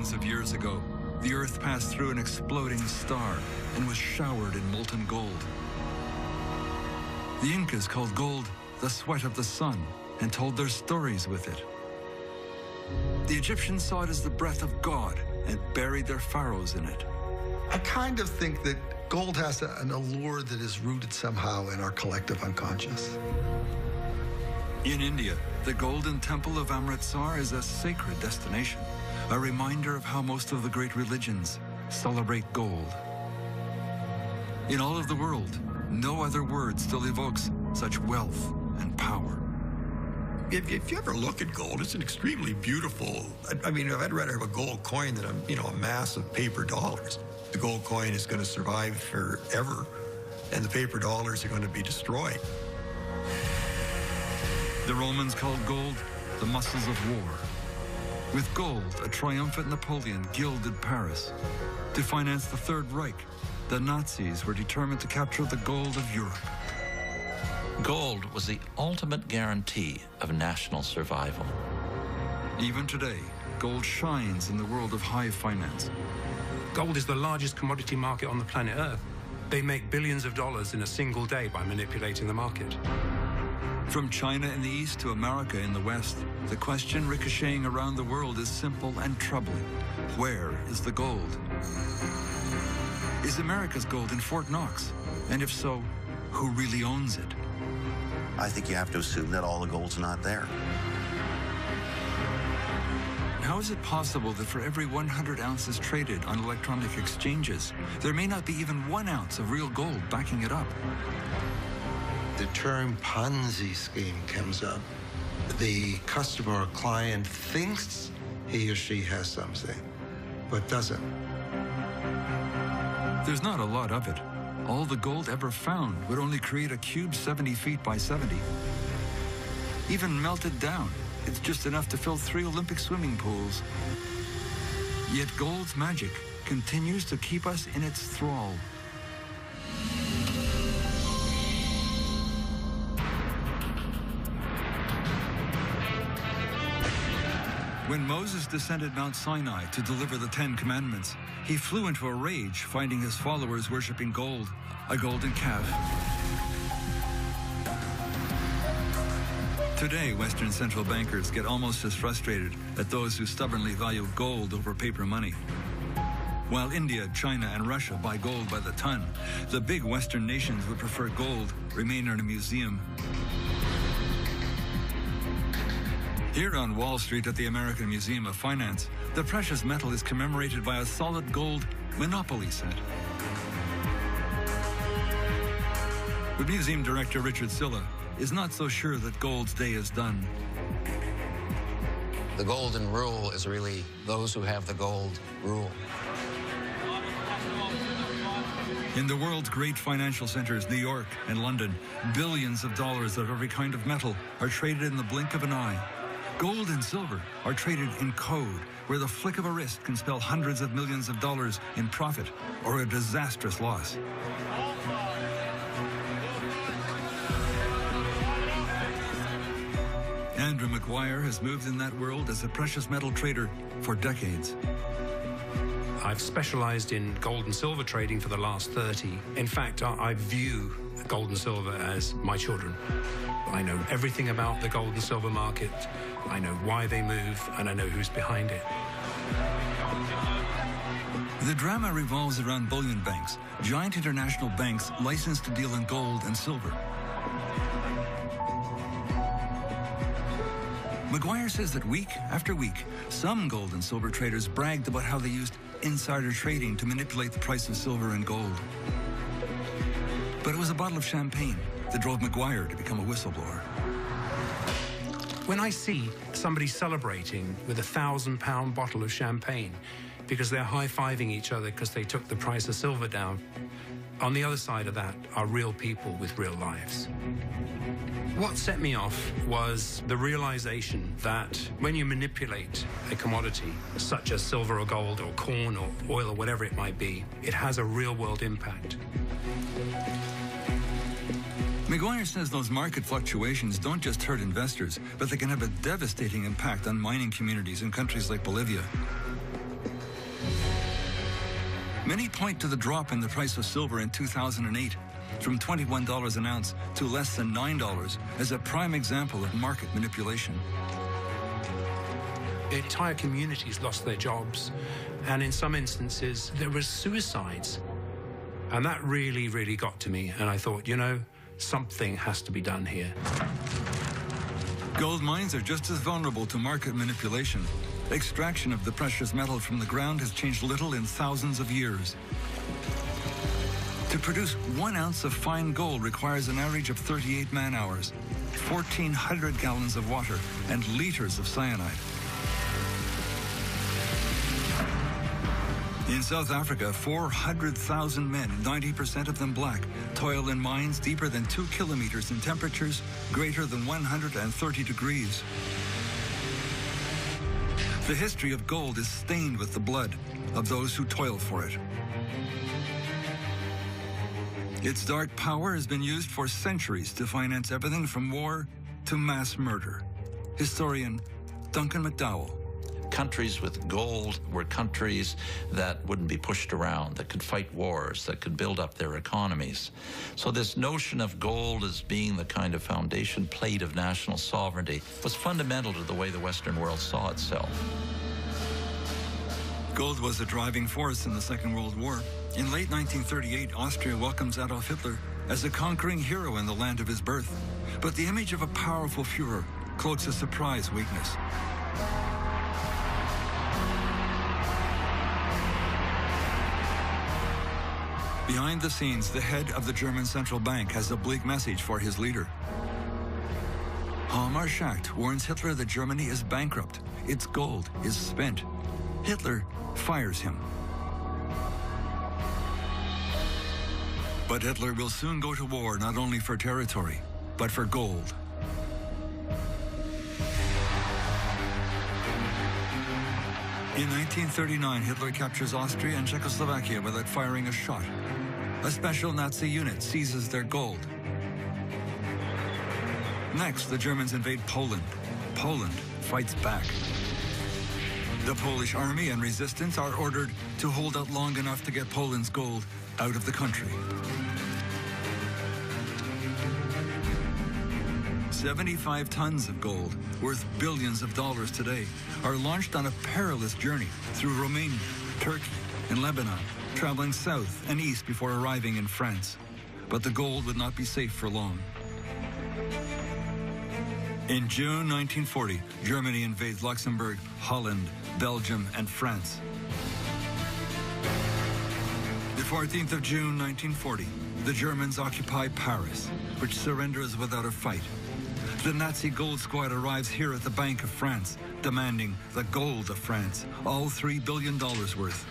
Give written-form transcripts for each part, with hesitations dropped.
Billions of years ago, the Earth passed through an exploding star and was showered in molten gold. The Incas called gold the sweat of the sun and told their stories with it. The Egyptians saw it as the breath of God and buried their pharaohs in it. I kind of think that gold has an allure that is rooted somehow in our collective unconscious. In India, the Golden Temple of Amritsar is a sacred destination, a reminder of how most of the great religions celebrate gold. In all of the world, no other word still evokes such wealth and power. If you ever look at gold, it's an extremely beautiful, I mean, I'd rather have a gold coin than a mass of paper dollars. The gold coin is going to survive forever, and the paper dollars are going to be destroyed. The Romans called gold the muscles of war. With gold, a triumphant Napoleon gilded Paris. To finance the Third Reich, the Nazis were determined to capture the gold of Europe. Gold was the ultimate guarantee of national survival. Even today, gold shines in the world of high finance. Gold is the largest commodity market on the planet Earth. They make billions of dollars in a single day by manipulating the market. From China in the east to America in the west, the question ricocheting around the world is simple and troubling. Where is the gold? Is America's gold in Fort Knox? And if so, who really owns it? I think you have to assume that all the gold's not there. How is it possible that for every 100 ounces traded on electronic exchanges, there may not be even 1 ounce of real gold backing it up? The term Ponzi scheme comes up. The customer or client thinks he or she has something, but doesn't. There's not a lot of it. All the gold ever found would only create a cube 70 feet by 70. Even melted down, it's just enough to fill 3 Olympic swimming pools. Yet gold's magic continues to keep us in its thrall. When Moses descended Mount Sinai to deliver the 10 Commandments, he flew into a rage, finding his followers worshiping gold, a golden calf. Today, Western central bankers get almost as frustrated at those who stubbornly value gold over paper money. While India, China, and Russia buy gold by the ton, the big Western nations would prefer gold remain in a museum. Here on Wall Street at the American Museum of Finance, the precious metal is commemorated by a solid gold Monopoly set. But museum director Richard Silla is not so sure that gold's day is done. The golden rule is really those who have the gold rule. In the world's great financial centers, New York and London, billions of dollars of every kind of metal are traded in the blink of an eye. Gold and silver are traded in code, where the flick of a wrist can spell hundreds of millions of dollars in profit or a disastrous loss. Andrew Maguire has moved in that world as a precious metal trader for decades. I've specialized in gold and silver trading for the last 30. In fact, I view gold and silver as my children. I know everything about the gold and silver market. I know why they move, and I know who's behind it. The drama revolves around bullion banks, giant international banks licensed to deal in gold and silver. Maguire says that week after week, some gold and silver traders bragged about how they used insider trading to manipulate the price of silver and gold. But it was a bottle of champagne that drove Maguire to become a whistleblower. When I see somebody celebrating with a 1,000-pound bottle of champagne because they're high-fiving each other because they took the price of silver down, on the other side of that are real people with real lives. What set me off was the realization that when you manipulate a commodity, such as silver or gold or corn or oil or whatever it might be, it has a real-world impact. Maguire says those market fluctuations don't just hurt investors, but they can have a devastating impact on mining communities in countries like Bolivia. Many point to the drop in the price of silver in 2008 from $21 an ounce to less than $9 as a prime example of market manipulation. Entire communities lost their jobs, and in some instances there were suicides. And that really, really got to me, and I thought, you know, something has to be done here. Gold mines are just as vulnerable to market manipulation. Extraction of the precious metal from the ground has changed little in thousands of years. To produce 1 ounce of fine gold requires an average of 38 man-hours, 1,400 gallons of water, and liters of cyanide. In South Africa, 400,000 men, 90% of them black, toil in mines deeper than 2 kilometers in temperatures greater than 130 degrees. The history of gold is stained with the blood of those who toil for it. Its dark power has been used for centuries to finance everything from war to mass murder. Historian Duncan McDowell. Countries with gold were countries that wouldn't be pushed around, that could fight wars, that could build up their economies. So this notion of gold as being the kind of foundation plate of national sovereignty was fundamental to the way the Western world saw itself. Gold was a driving force in the Second World War. In late 1938, Austria welcomes Adolf Hitler as a conquering hero in the land of his birth. But the image of a powerful Führer cloaks a surprise weakness. Behind the scenes, the head of the German central bank has a bleak message for his leader. Hjalmar Schacht warns Hitler that Germany is bankrupt. Its gold is spent. Hitler fires him. But Hitler will soon go to war not only for territory, but for gold. In 1939, Hitler captures Austria and Czechoslovakia without firing a shot. A special Nazi unit seizes their gold. Next, the Germans invade Poland. Poland fights back. The Polish army and resistance are ordered to hold out long enough to get Poland's gold out of the country. 75 tons of gold, worth billions of dollars today, are launched on a perilous journey through Romania, Turkey, and Lebanon, traveling south and east before arriving in France. But the gold would not be safe for long. In June 1940, Germany invades Luxembourg, Holland, Belgium, and France. The 14th of June 1940, the Germans occupy Paris, which surrenders without a fight. The Nazi gold squad arrives here at the Bank of France, demanding the gold of France, all $3 billion worth.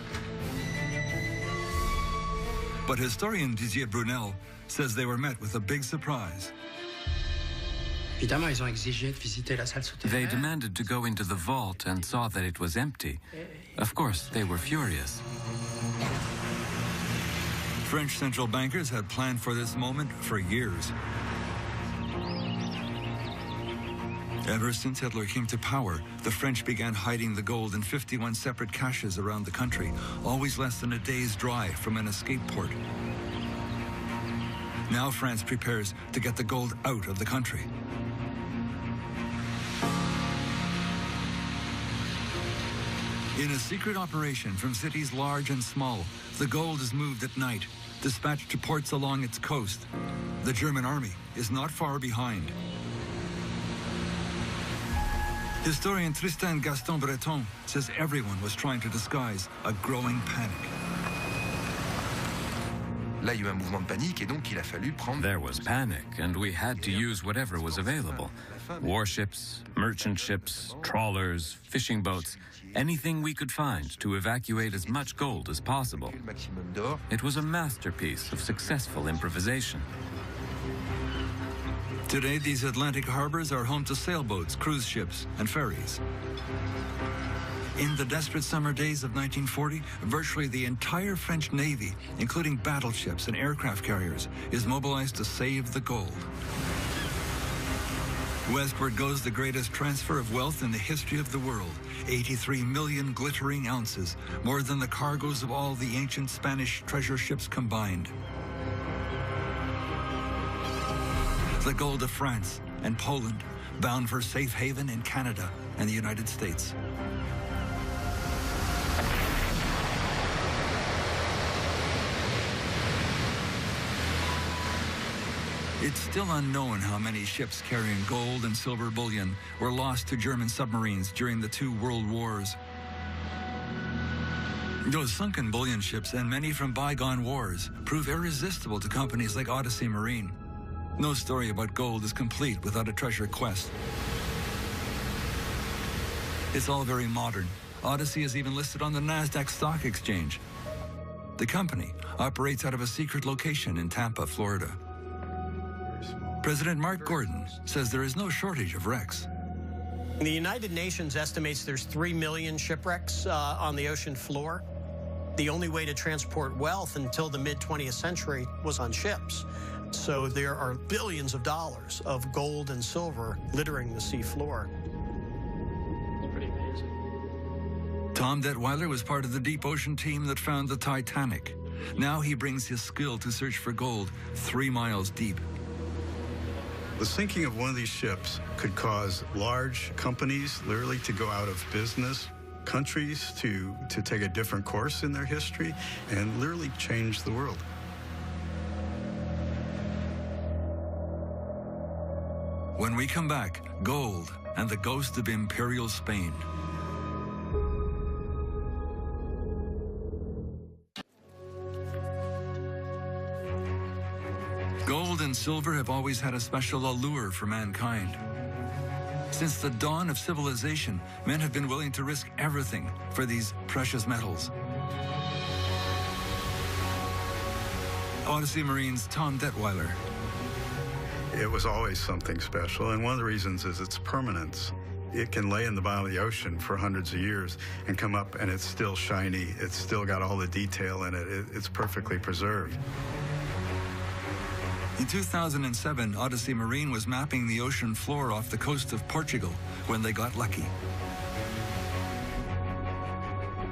But historian Didier Brunel says they were met with a big surprise. They demanded to go into the vault and saw that it was empty. Of course, they were furious. French central bankers had planned for this moment for years. Ever since Hitler came to power, the French began hiding the gold in 51 separate caches around the country, always less than a day's drive from an escape port. Now France prepares to get the gold out of the country. In a secret operation from cities large and small, the gold is moved at night, dispatched to ports along its coast. The German army is not far behind. Historian Tristan Gaston Breton says everyone was trying to disguise a growing panic. There was panic, and we had to use whatever was available. Warships, merchant ships, trawlers, fishing boats, anything we could find to evacuate as much gold as possible. It was a masterpiece of successful improvisation. Today, these Atlantic harbors are home to sailboats, cruise ships, and ferries. In the desperate summer days of 1940, virtually the entire French Navy, including battleships and aircraft carriers, is mobilized to save the gold. Westward goes the greatest transfer of wealth in the history of the world. 83 million glittering ounces, more than the cargoes of all the ancient Spanish treasure ships combined. The gold of France and Poland, bound for safe haven in Canada and the United States. It's still unknown how many ships carrying gold and silver bullion were lost to German submarines during the 2 world wars. Those sunken bullion ships and many from bygone wars prove irresistible to companies like Odyssey Marine. No story about gold is complete without a treasure quest. It's all very modern. Odyssey is even listed on the NASDAQ Stock Exchange. The company operates out of a secret location in Tampa, Florida. President Mark Gordon says there is no shortage of wrecks. The United Nations estimates there's 3 million shipwrecks on the ocean floor. The only way to transport wealth until the mid-20th century was on ships. So there are billions of dollars of gold and silver littering the sea floor. It's pretty amazing. Tom Detweiler was part of the deep ocean team that found the Titanic. Now he brings his skill to search for gold 3 miles deep. The sinking of one of these ships could cause large companies literally to go out of business, countries to take a different course in their history, and literally change the world. When we come back, gold and the ghost of Imperial Spain. Gold and silver have always had a special allure for mankind. Since the dawn of civilization, men have been willing to risk everything for these precious metals. Odyssey Marine's Tom Detweiler. It was always something special, and one of the reasons is its permanence. It can lay in the bottom of the ocean for hundreds of years and come up and it's still shiny. It's still got all the detail in it. It's perfectly preserved. In 2007, Odyssey Marine was mapping the ocean floor off the coast of Portugal when they got lucky.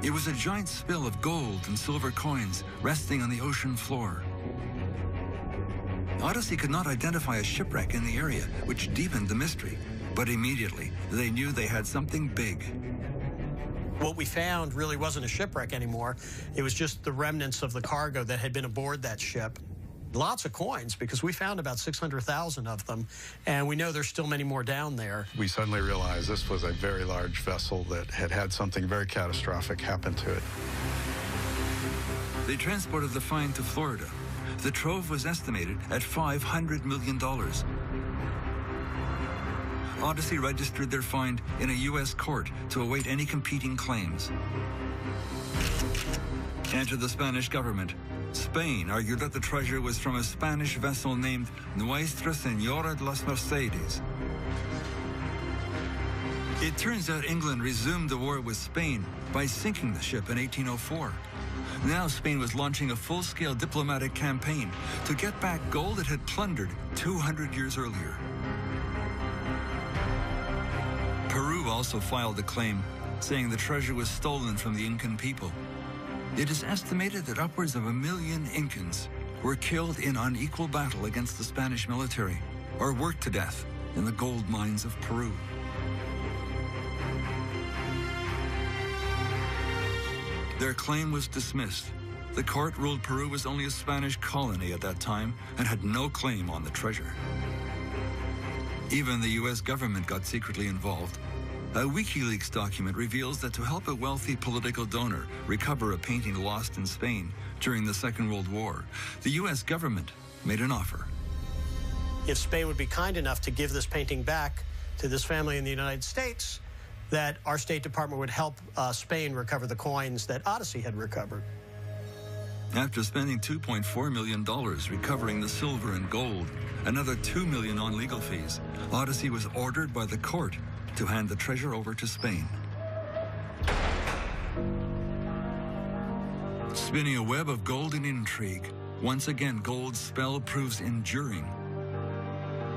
It was a giant spill of gold and silver coins resting on the ocean floor. Odyssey could not identify a shipwreck in the area, which deepened the mystery, but immediately they knew they had something big. What we found really wasn't a shipwreck anymore. It was just the remnants of the cargo that had been aboard that ship. Lots of coins, because we found about 600,000 of them, and we know there's still many more down there. We suddenly realized this was a very large vessel that had something very catastrophic happen to it. They transported the find to Florida. The trove was estimated at $500 million. Odyssey registered their find in a U.S. court to await any competing claims. Enter the Spanish government. Spain argued that the treasure was from a Spanish vessel named Nuestra Señora de las Mercedes. It turns out England resumed the war with Spain by sinking the ship in 1804. Now Spain was launching a full-scale diplomatic campaign to get back gold it had plundered 200 years earlier. Peru also filed a claim, saying the treasure was stolen from the Incan people. It is estimated that upwards of 1 million Incans were killed in unequal battle against the Spanish military or worked to death in the gold mines of Peru. Their claim was dismissed. The court ruled Peru was only a Spanish colony at that time and had no claim on the treasure. Even the U.S. government got secretly involved. A WikiLeaks document reveals that to help a wealthy political donor recover a painting lost in Spain during the Second World War, the U.S. government made an offer. If Spain would be kind enough to give this painting back to this family in the United States, that our State Department would help Spain recover the coins that Odyssey had recovered. After spending $2.4 million recovering the silver and gold, another $2 million on legal fees, Odyssey was ordered by the court to hand the treasure over to Spain. Spinning a web of golden intrigue, once again gold's spell proves enduring.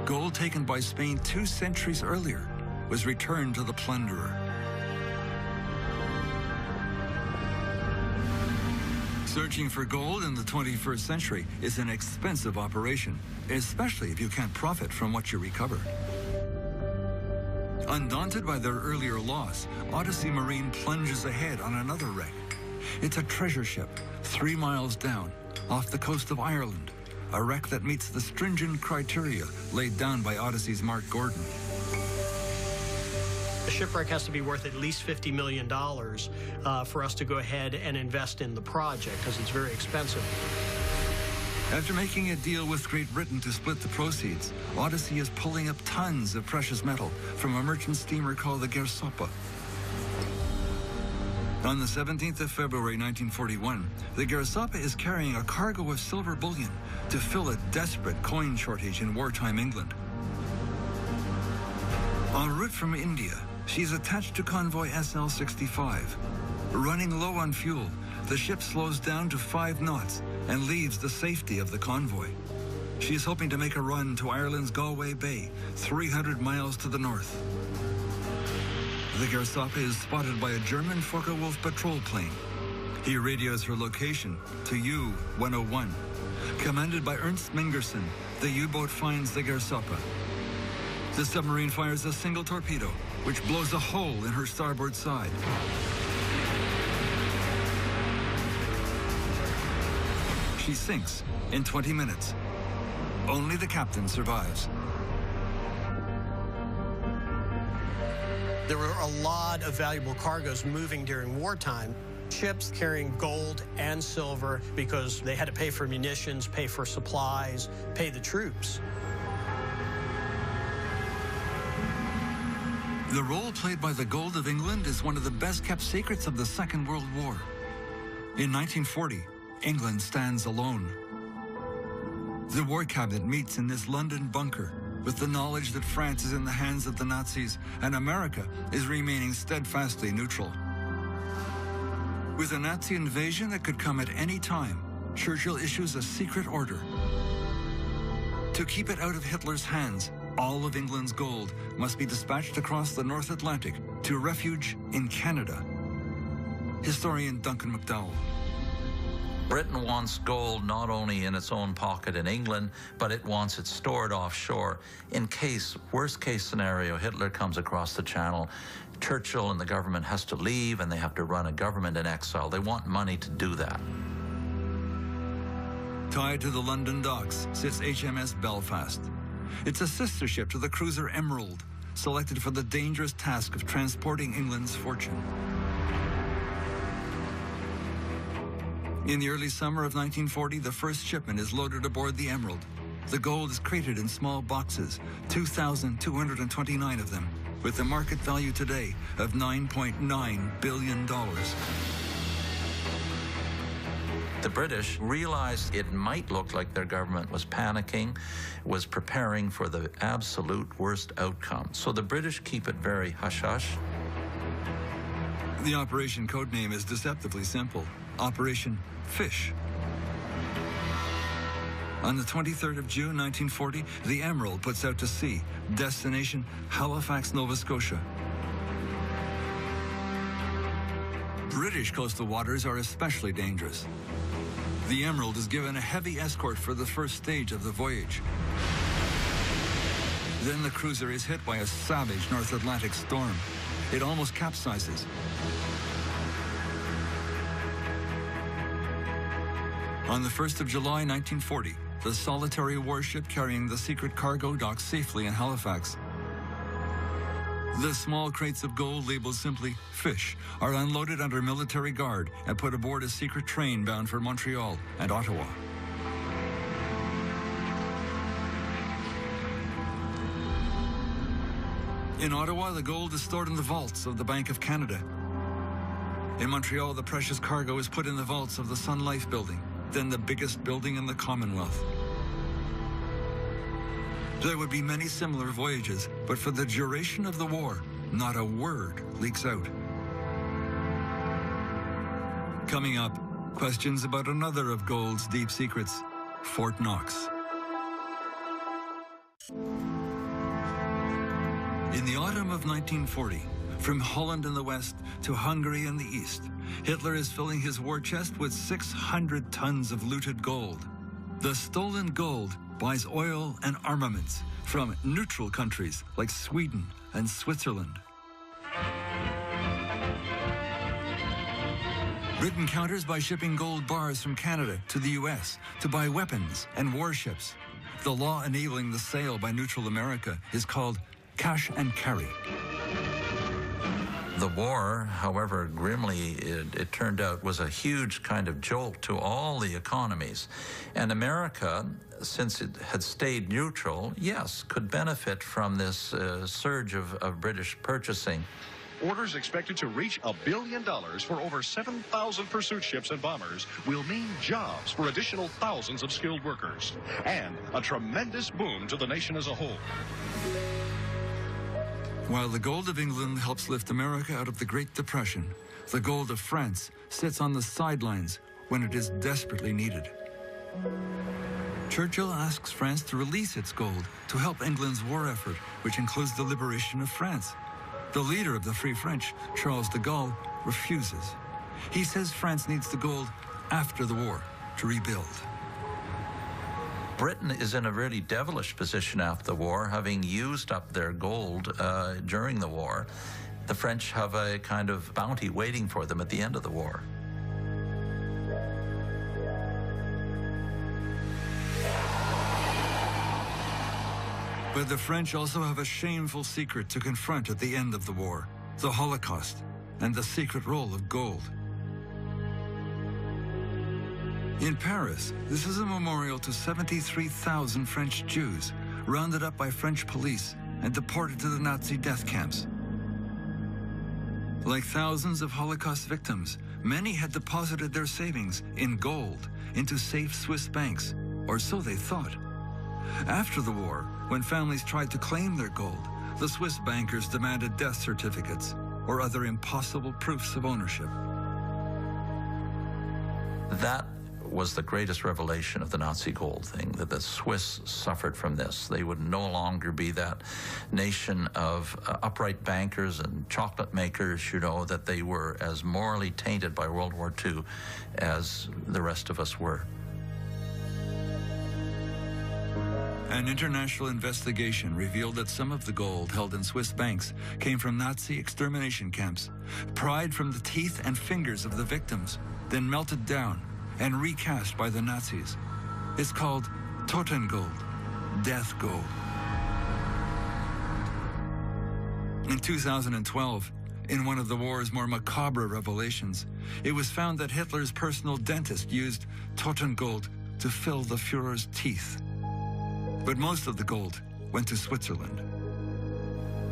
Gold taken by Spain 2 centuries earlier was returned to the plunderer. Searching for gold in the 21st century is an expensive operation, especially if you can't profit from what you recover. Undaunted by their earlier loss, Odyssey Marine plunges ahead on another wreck. It's a treasure ship 3 miles down, off the coast of Ireland, a wreck that meets the stringent criteria laid down by Odyssey's Mark Gordon. The shipwreck has to be worth at least $50 million for us to go ahead and invest in the project, because it's very expensive. After making a deal with Great Britain to split the proceeds, Odyssey is pulling up tons of precious metal from a merchant steamer called the Gersoppa. On the 17th of February 1941, the Gersoppa is carrying a cargo of silver bullion to fill a desperate coin shortage in wartime England. En route from India, she's attached to convoy SL-65. Running low on fuel, the ship slows down to 5 knots and leaves the safety of the convoy. She is hoping to make a run to Ireland's Galway Bay, 300 miles to the north. The Gersoppa is spotted by a German Focke-Wulf patrol plane. He radios her location to U-101. Commanded by Ernst Mingerson, the U-boat finds the Gersoppa. The submarine fires a single torpedo, which blows a hole in her starboard side. She sinks in 20 minutes. Only the captain survives. There were a lot of valuable cargoes moving during wartime. Ships carrying gold and silver because they had to pay for munitions, pay for supplies, pay the troops. The role played by the gold of England is one of the best-kept secrets of the Second World War. In 1940, England stands alone. The War Cabinet meets in this London bunker with the knowledge that France is in the hands of the Nazis and America is remaining steadfastly neutral. With a Nazi invasion that could come at any time, Churchill issues a secret order. To keep it out of Hitler's hands, all of England's gold must be dispatched across the North Atlantic to refuge in Canada. Historian Duncan McDowell. Britain wants gold not only in its own pocket in England, but it wants it stored offshore in case, worst case scenario, Hitler comes across the channel. Churchill and the government has to leave and they have to run a government in exile. They want money to do that. Tied to the London docks sits HMS Belfast. It's a sister ship to the cruiser Emerald, selected for the dangerous task of transporting England's fortune. In the early summer of 1940, the first shipment is loaded aboard the Emerald. The gold is crated in small boxes, 2,229 of them, with a market value today of $9.9 billion. The British realized it might look like their government was panicking, was preparing for the absolute worst outcome. So the British keep it very hush-hush. The operation codename is deceptively simple. Operation Fish. On the 23rd of June, 1940, the Emerald puts out to sea. Destination, Halifax, Nova Scotia. British coastal waters are especially dangerous. The Emerald is given a heavy escort for the first stage of the voyage. Then the cruiser is hit by a savage North Atlantic storm. It almost capsizes. On the 1st of July, 1940, the solitary warship carrying the secret cargo docks safely in Halifax. The small crates of gold labeled simply Fish are unloaded under military guard and put aboard a secret train bound for Montreal and Ottawa. In Ottawa, the gold is stored in the vaults of the Bank of Canada. In Montreal, the precious cargo is put in the vaults of the Sun Life building, then the biggest building in the Commonwealth. There would be many similar voyages, but for the duration of the war, not a word leaks out. Coming up, questions about another of gold's deep secrets, Fort Knox. of 1940, from Holland in the west to Hungary in the east, Hitler is filling his war chest with 600 tons of looted gold. The stolen gold buys oil and armaments from neutral countries like Sweden and Switzerland. Britain counters by shipping gold bars from Canada to the U.S. to buy weapons and warships. The law enabling the sale by neutral America is called cash and carry. The war, however grimly it turned out, was a huge kind of jolt to all the economies. And America, since it had stayed neutral, yes, could benefit from this surge of British purchasing. Orders expected to reach $1 billion for over 7,000 pursuit ships and bombers will mean jobs for additional thousands of skilled workers and a tremendous boom to the nation as a whole. While the gold of England helps lift America out of the Great Depression, the gold of France sits on the sidelines when it is desperately needed. Churchill asks France to release its gold to help England's war effort, which includes the liberation of France. The leader of the Free French, Charles de Gaulle, refuses. He says France needs the gold after the war to rebuild. Britain is in a really devilish position after the war, having used up their gold during the war. The French have a kind of bounty waiting for them at the end of the war. But the French also have a shameful secret to confront at the end of the war: the Holocaust and the secret role of gold. In Paris, this is a memorial to 73,000 French Jews rounded up by French police and deported to the Nazi death camps. Like thousands of Holocaust victims, many had deposited their savings in gold into safe Swiss banks, or so they thought. After the war, when families tried to claim their gold, the Swiss bankers demanded death certificates or other impossible proofs of ownership. That was the greatest revelation of the Nazi gold thing, that the Swiss suffered from this. They would no longer be that nation of upright bankers and chocolate makers, you know, that they were as morally tainted by World War II as the rest of us were. An international investigation revealed that some of the gold held in Swiss banks came from Nazi extermination camps, pried from the teeth and fingers of the victims, then melted down and recast by the Nazis. It's called Totengold, death gold. In 2012, in one of the war's more macabre revelations, it was found that Hitler's personal dentist used Totengold to fill the Führer's teeth. But most of the gold went to Switzerland.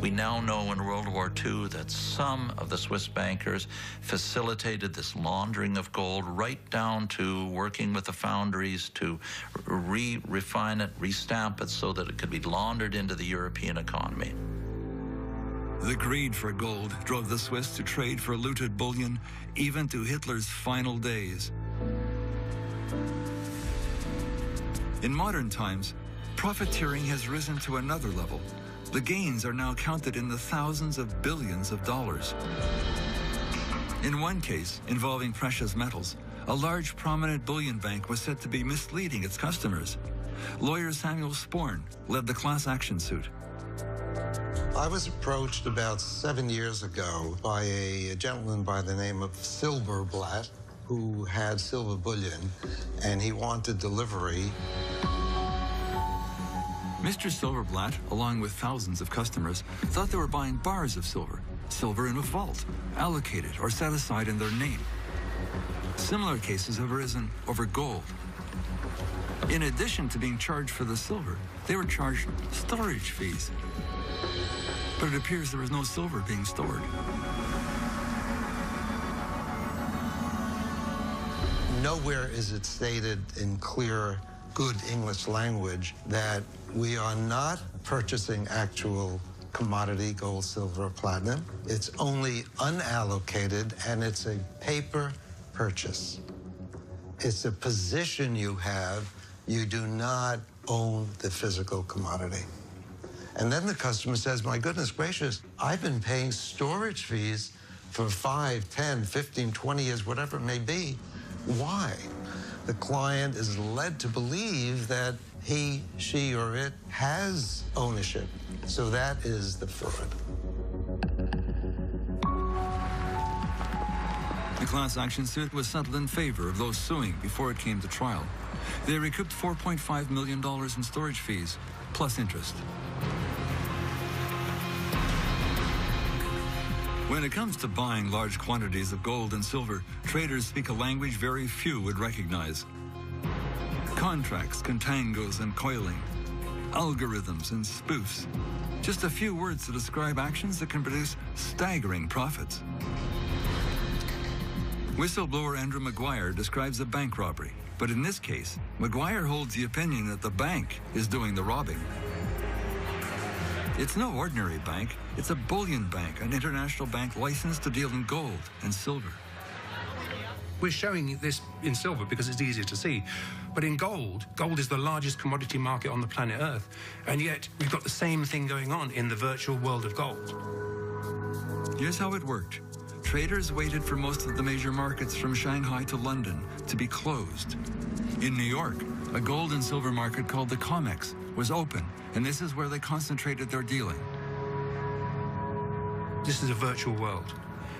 We now know in World War II that some of the Swiss bankers facilitated this laundering of gold, right down to working with the foundries to refine it, restamp it so that it could be laundered into the European economy. The greed for gold drove the Swiss to trade for looted bullion, even to Hitler's final days. In modern times, profiteering has risen to another level. The gains are now counted in the thousands of billions of dollars. In one case, involving precious metals, a large prominent bullion bank was said to be misleading its customers. Lawyer Samuel Sporn led the class action suit. I was approached about 7 years ago by a gentleman by the name of Silverblatt, who had silver bullion, and he wanted delivery. Mr. Silverblatt, along with thousands of customers, thought they were buying bars of silver, silver in a vault, allocated or set aside in their name. Similar cases have arisen over gold. In addition to being charged for the silver, they were charged storage fees. But it appears there was no silver being stored. Nowhere is it stated in clear, good English language that we are not purchasing actual commodity, gold, silver, or platinum. It's only unallocated, and it's a paper purchase. It's a position you have. You do not own the physical commodity. And then the customer says, my goodness gracious, I've been paying storage fees for 5, 10, 15, 20 years, whatever it may be. Why? The client is led to believe that he, she, or it has ownership. So that is the fraud. The class action suit was settled in favor of those suing before it came to trial. They recouped $4.5 million in storage fees, plus interest. When it comes to buying large quantities of gold and silver, traders speak a language very few would recognize. Contracts, contangos, and coiling. Algorithms and spoofs. Just a few words to describe actions that can produce staggering profits. Whistleblower Andrew Maguire describes a bank robbery, but in this case, Maguire holds the opinion that the bank is doing the robbing. It's no ordinary bank, it's a bullion bank, an international bank licensed to deal in gold and silver. We're showing this in silver because it's easier to see. But in gold, gold is the largest commodity market on the planet Earth. And yet, we've got the same thing going on in the virtual world of gold. Here's how it worked. Traders waited for most of the major markets from Shanghai to London to be closed. In New York, a gold and silver market called the COMEX was open, and this is where they concentrated their dealing. This is a virtual world.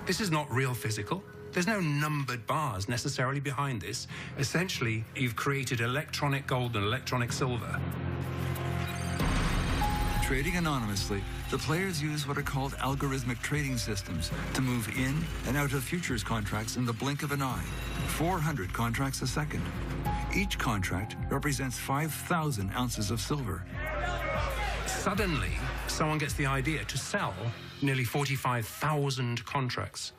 This is not real physical. There's no numbered bars necessarily behind this. Essentially, you've created electronic gold and electronic silver. Trading anonymously, the players use what are called algorithmic trading systems to move in and out of futures contracts in the blink of an eye, 400 contracts a second. Each contract represents 5,000 ounces of silver. Suddenly, someone gets the idea to sell nearly 45,000 contracts.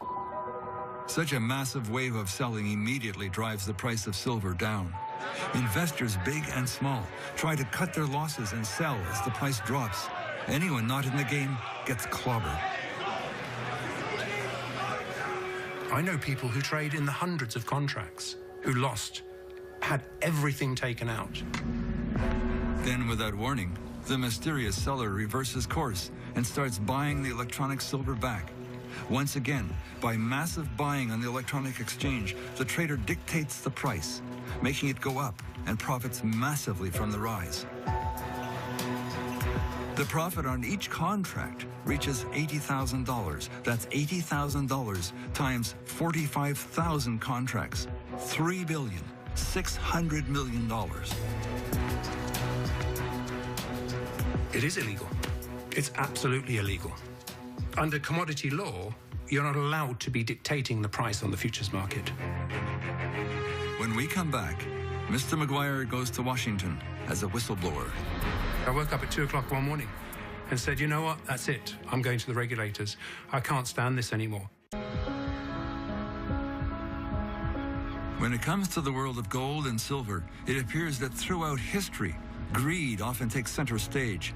Such a massive wave of selling immediately drives the price of silver down. Investors, big and small, try to cut their losses and sell as the price drops. Anyone not in the game gets clobbered. I know people who trade in the hundreds of contracts, who lost, had everything taken out. Then, without warning, the mysterious seller reverses course and starts buying the electronic silver back. Once again, by massive buying on the electronic exchange, the trader dictates the price, making it go up and profits massively from the rise. The profit on each contract reaches $80,000. That's $80,000 times 45,000 contracts. $3,600 million. It is illegal. It's absolutely illegal. Under commodity law, you're not allowed to be dictating the price on the futures market. When we come back, Mr. Maguire goes to Washington as a whistleblower. I woke up at 2 o'clock one morning and said, you know what, that's it. I'm going to the regulators. I can't stand this anymore. When it comes to the world of gold and silver, it appears that throughout history, greed often takes center stage.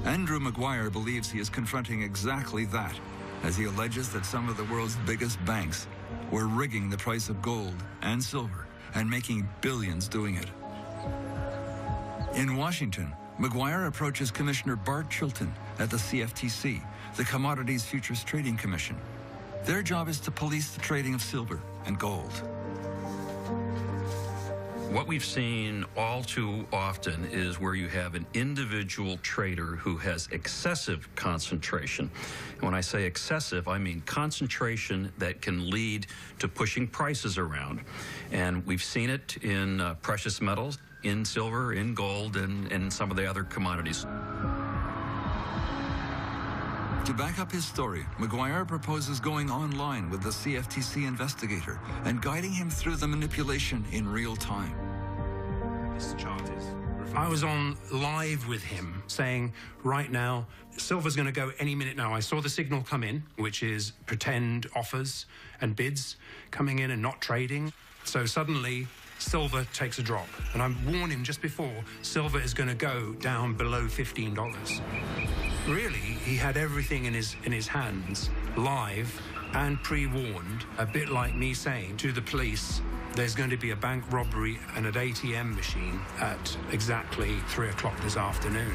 Andrew Maguire believes he is confronting exactly that, as he alleges that some of the world's biggest banks were rigging the price of gold and silver and making billions doing it. In Washington, Maguire approaches Commissioner Bart Chilton at the CFTC, the Commodities Futures Trading Commission. Their job is to police the trading of silver and gold. What we've seen all too often is where you have an individual trader who has excessive concentration. And when I say excessive, I mean concentration that can lead to pushing prices around. And we've seen it in precious metals, in silver, in gold, and some of the other commodities. To back up his story, Maguire proposes going online with the CFTC investigator and guiding him through the manipulation in real time. I was on live with him saying, right now, silver's going to go any minute now. I saw the signal come in, which is pretend offers and bids coming in and not trading. So suddenly, silver takes a drop. And I warned him just before, silver is going to go down below $15. Really, he had everything in his hands, live and pre-warned, a bit like me saying to the police, there's going to be a bank robbery and an ATM machine at exactly 3 o'clock this afternoon.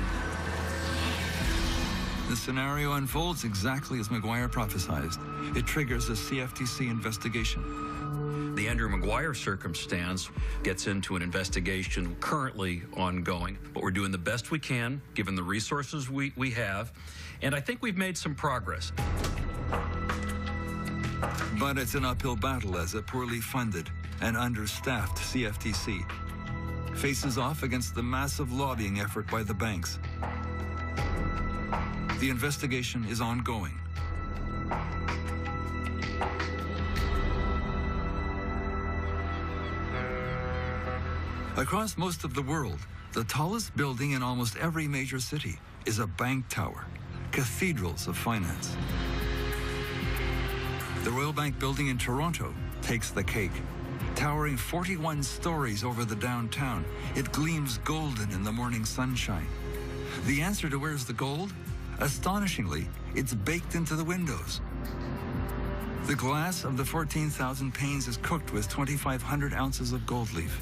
The scenario unfolds exactly as Maguire prophesized. It triggers a CFTC investigation. The Andrew Maguire circumstance gets into an investigation currently ongoing, but we're doing the best we can given the resources we have, and I think we've made some progress. But it's an uphill battle as a poorly funded and understaffed CFTC faces off against the massive lobbying effort by the banks. The investigation is ongoing. Across most of the world, the tallest building in almost every major city is a bank tower, cathedrals of finance. The Royal Bank building in Toronto takes the cake. Towering 41 stories over the downtown, it gleams golden in the morning sunshine. The answer to where's the gold? Astonishingly, it's baked into the windows. The glass of the 14,000 panes is cooked with 2,500 ounces of gold leaf.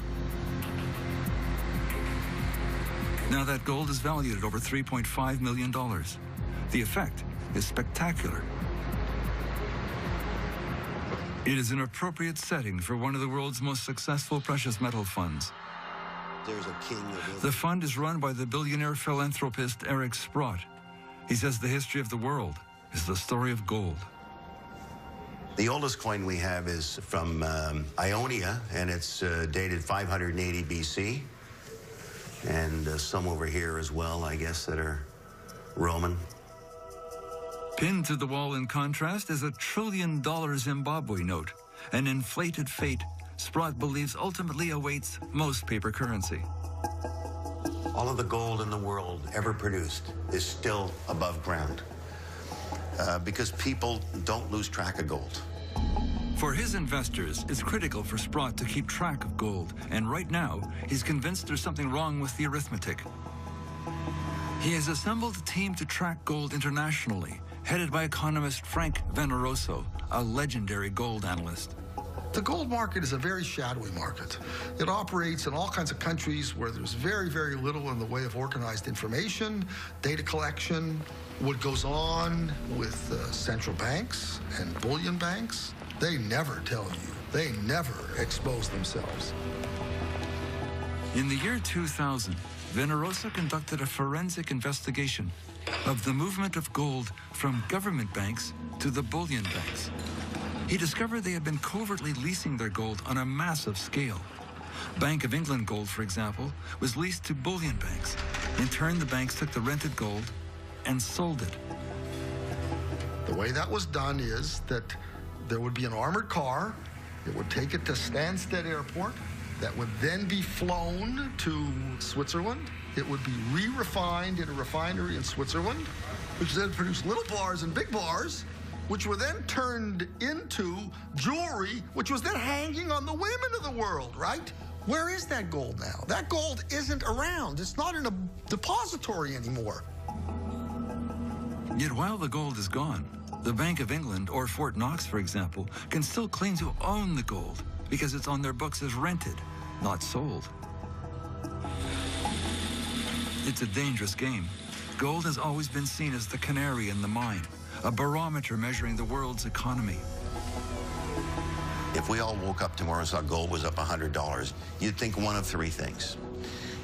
Now that gold is valued at over $3.5 million. The effect is spectacular. It is an appropriate setting for one of the world's most successful precious metal funds. There's a king of The fund is run by the billionaire philanthropist Eric Sprott. He says the history of the world is the story of gold. The oldest coin we have is from Ionia, and it's dated 580 BC. And some over here as well, I guess, that are Roman. Pinned to the wall in contrast is a $1 trillion Zimbabwe note, an inflated fate Sprott believes ultimately awaits most paper currency. All of the gold in the world ever produced is still above ground because people don't lose track of gold. For his investors, it's critical for Sprott to keep track of gold, and right now, he's convinced there's something wrong with the arithmetic. He has assembled a team to track gold internationally, headed by economist Frank Veneroso, a legendary gold analyst. The gold market is a very shadowy market. It operates in all kinds of countries where there's very, very little in the way of organized information, data collection, what goes on with central banks and bullion banks. They never tell you. They never expose themselves. In the year 2000, Veneroso conducted a forensic investigation of the movement of gold from government banks to the bullion banks. He discovered they had been covertly leasing their gold on a massive scale. Bank of England gold, for example, was leased to bullion banks. In turn, the banks took the rented gold and sold it. The way that was done is that there would be an armored car. It would take it to Stansted Airport. That would then be flown to Switzerland. It would be re-refined in a refinery in Switzerland, which then produced little bars and big bars, which were then turned into jewelry, which was then hanging on the women of the world, right? Where is that gold now? That gold isn't around. It's not in a depository anymore. Yet while the gold is gone, the Bank of England, or Fort Knox, for example, can still claim to own the gold because it's on their books as rented, not sold. It's a dangerous game. Gold has always been seen as the canary in the mine, a barometer measuring the world's economy. If we all woke up tomorrow and saw gold was up $100, you'd think one of three things.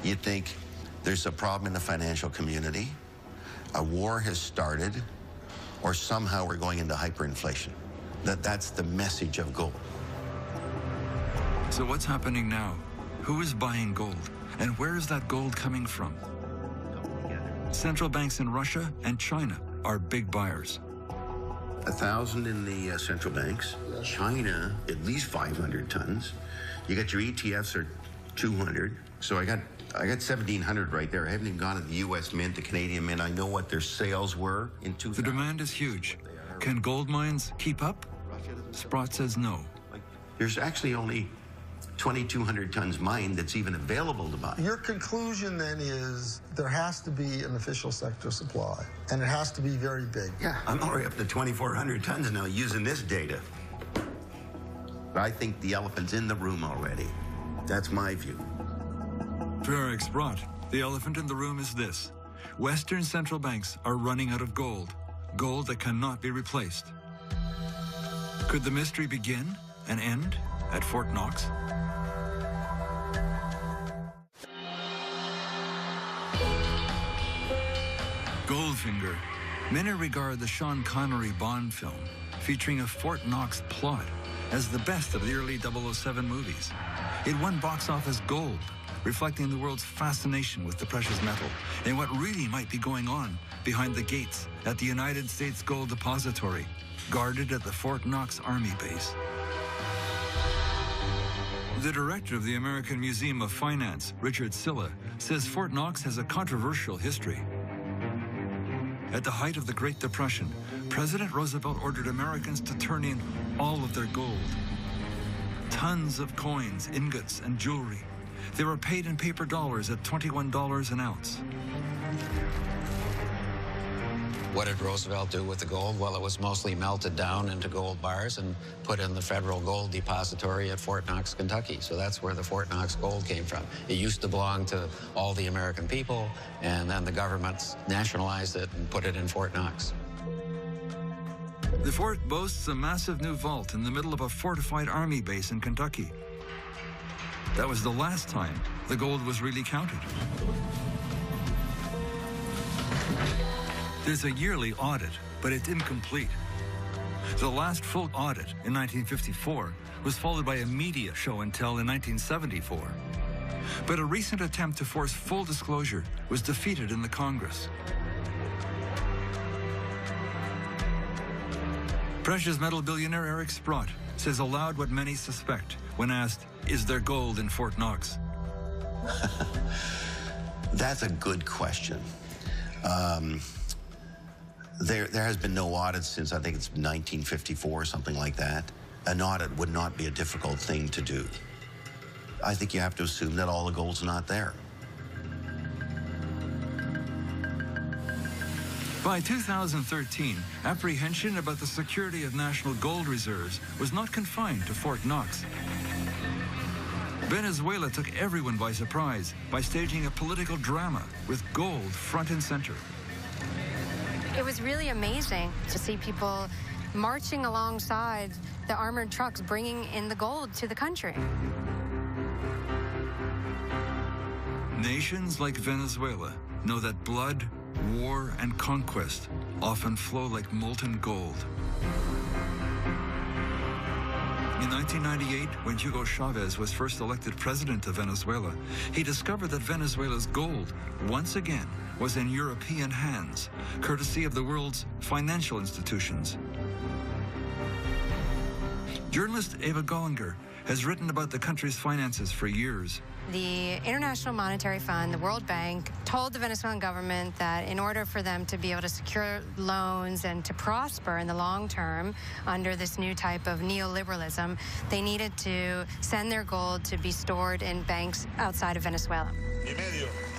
You'd think there's a problem in the financial community, a war has started, or somehow we're going into hyperinflation. That's the message of gold. So what's happening now? Who is buying gold? And where is that gold coming from? Central banks in Russia and China are big buyers. 1,000 in the central banks. China, at least 500 tons. You got your ETFs are 200. So I got 1,700 right there. I haven't even gone to the U.S. Mint, the Canadian Mint. I know what their sales were in 2000. The demand is huge. Can gold mines keep up? Sprott says no. There's actually only 2,200 tons mined that's even available to buy. Your conclusion then is there has to be an official sector supply, and it has to be very big. Yeah, I'm already up to 2,400 tons now using this data. But I think the elephant's in the room already. That's my view. For Eric Sprott, the elephant in the room is this. Western central banks are running out of gold, gold that cannot be replaced. Could the mystery begin and end at Fort Knox? Goldfinger. Many regard the Sean Connery Bond film, featuring a Fort Knox plot, as the best of the early 007 movies. It won box office gold, reflecting the world's fascination with the precious metal and what really might be going on behind the gates at the United States Gold Depository, guarded at the Fort Knox Army Base. The director of the American Museum of Finance, Richard Silla, says Fort Knox has a controversial history. At the height of the Great Depression, President Roosevelt ordered Americans to turn in all of their gold. Tons of coins, ingots, and jewelry. They were paid in paper dollars at $21 an ounce. What did Roosevelt do with the gold? Well, it was mostly melted down into gold bars and put in the Federal Gold Depository at Fort Knox, Kentucky. So that's where the Fort Knox gold came from. It used to belong to all the American people, and then the government nationalized it and put it in Fort Knox. The fort boasts a massive new vault in the middle of a fortified army base in Kentucky. That was the last time the gold was really counted. There's a yearly audit, but it's incomplete. The last full audit in 1954 was followed by a media show and tell in 1974. But a recent attempt to force full disclosure was defeated in the Congress. Precious metal billionaire Eric Sprott says aloud what many suspect when asked, is there gold in Fort Knox? That's a good question. There has been no audit since, I think it's 1954 or something like that. An audit would not be a difficult thing to do. I think you have to assume that all the gold's not there. By 2013, apprehension about the security of national gold reserves was not confined to Fort Knox. Venezuela took everyone by surprise by staging a political drama with gold front and center. It was really amazing to see people marching alongside the armored trucks bringing in the gold to the country. Nations like Venezuela know that blood, war, and conquest often flow like molten gold. In 1998, when Hugo Chavez was first elected president of Venezuela, he discovered that Venezuela's gold, once again, was in European hands, courtesy of the world's financial institutions. Journalist Eva Gollinger has written about the country's finances for years. The International Monetary Fund, the World Bank, told the Venezuelan government that in order for them to be able to secure loans and to prosper in the long term under this new type of neoliberalism, they needed to send their gold to be stored in banks outside of Venezuela.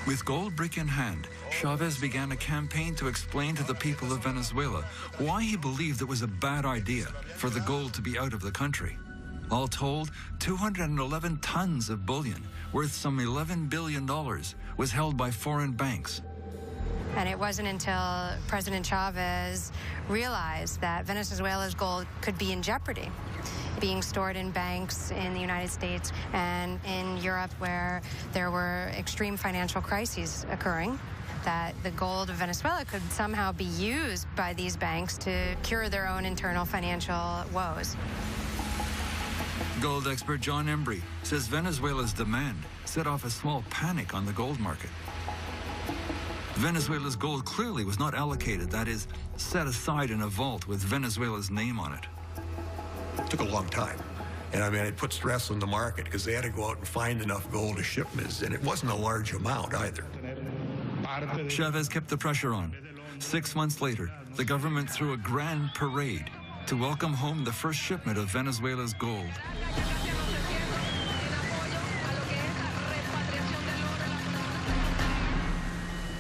With gold brick in hand, Chavez began a campaign to explain to the people of Venezuela why he believed it was a bad idea for the gold to be out of the country. All told, 211 tons of bullion, worth some $11 billion, was held by foreign banks. And it wasn't until President Chavez realized that Venezuela's gold could be in jeopardy, being stored in banks in the United States and in Europe where there were extreme financial crises occurring, that the gold of Venezuela could somehow be used by these banks to cure their own internal financial woes. Gold expert John Embry says Venezuela's demand set off a small panic on the gold market. Venezuela's gold clearly was not allocated, that is, set aside in a vault with Venezuela's name on it. It took a long time. And I mean, it put stress on the market because they had to go out and find enough gold to ship this, and it wasn't a large amount either. Chavez kept the pressure on. 6 months later, the government threw a grand parade to welcome home the first shipment of Venezuela's gold.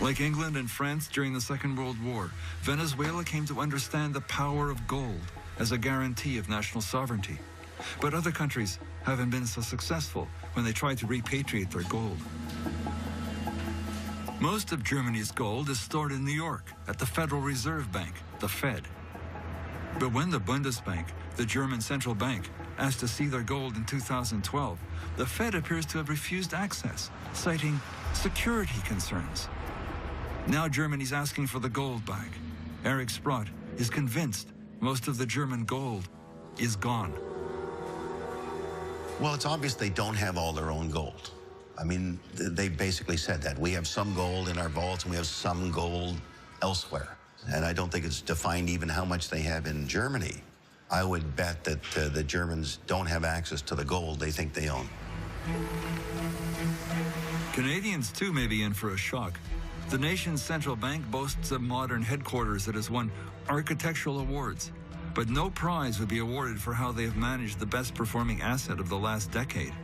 Like England and France during the Second World War, Venezuela came to understand the power of gold as a guarantee of national sovereignty. But other countries haven't been so successful when they tried to repatriate their gold. Most of Germany's gold is stored in New York at the Federal Reserve Bank, the Fed. But when the Bundesbank, the German central bank, asked to see their gold in 2012, the Fed appears to have refused access, citing security concerns. Now Germany's asking for the gold back. Eric Sprott is convinced most of the German gold is gone. Well, it's obvious they don't have all their own gold. I mean, they basically said that. We have some gold in our vaults and we have some gold elsewhere. And I don't think it's defined even how much they have in Germany. I would bet that the Germans don't have access to the gold they think they own. Canadians, too, may be in for a shock. The nation's central bank boasts a modern headquarters that has won architectural awards, but no prize would be awarded for how they have managed the best-performing asset of the last decade.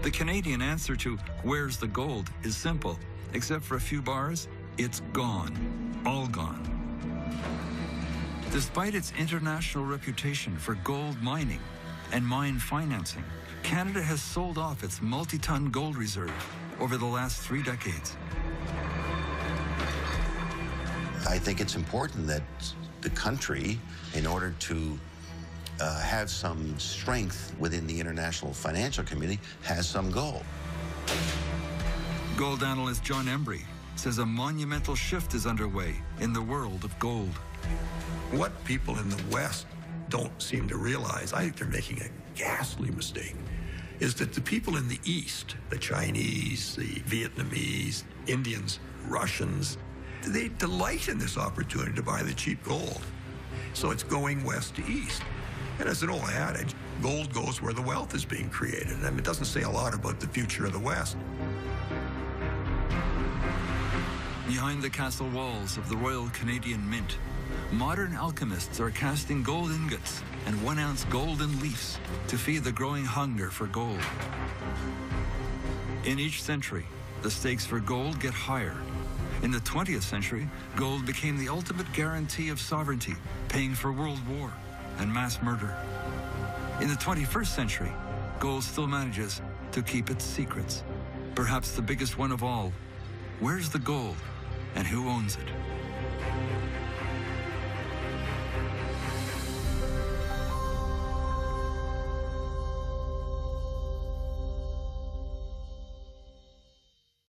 The Canadian answer to "where's the gold" is simple. Except for a few bars, it's gone. All gone. Despite its international reputation for gold mining and mine financing, Canada has sold off its multi-ton gold reserve over the last 3 decades. I think it's important that the country, in order to have some strength within the international financial community, has some gold. Gold analyst John Embry says a monumental shift is underway in the world of gold. What people in the West don't seem to realize, I think they're making a ghastly mistake, is that the people in the East, the Chinese, the Vietnamese, Indians, Russians, they delight in this opportunity to buy the cheap gold. So it's going west to east. And as an old adage, gold goes where the wealth is being created. I mean, it doesn't say a lot about the future of the West. Behind the castle walls of the Royal Canadian Mint, modern alchemists are casting gold ingots and 1-ounce golden leafs to feed the growing hunger for gold. In each century, the stakes for gold get higher. In the 20th century, gold became the ultimate guarantee of sovereignty, paying for World War and mass murder. In the 21st century, gold still manages to keep its secrets. Perhaps the biggest one of all, where's the gold and who owns it?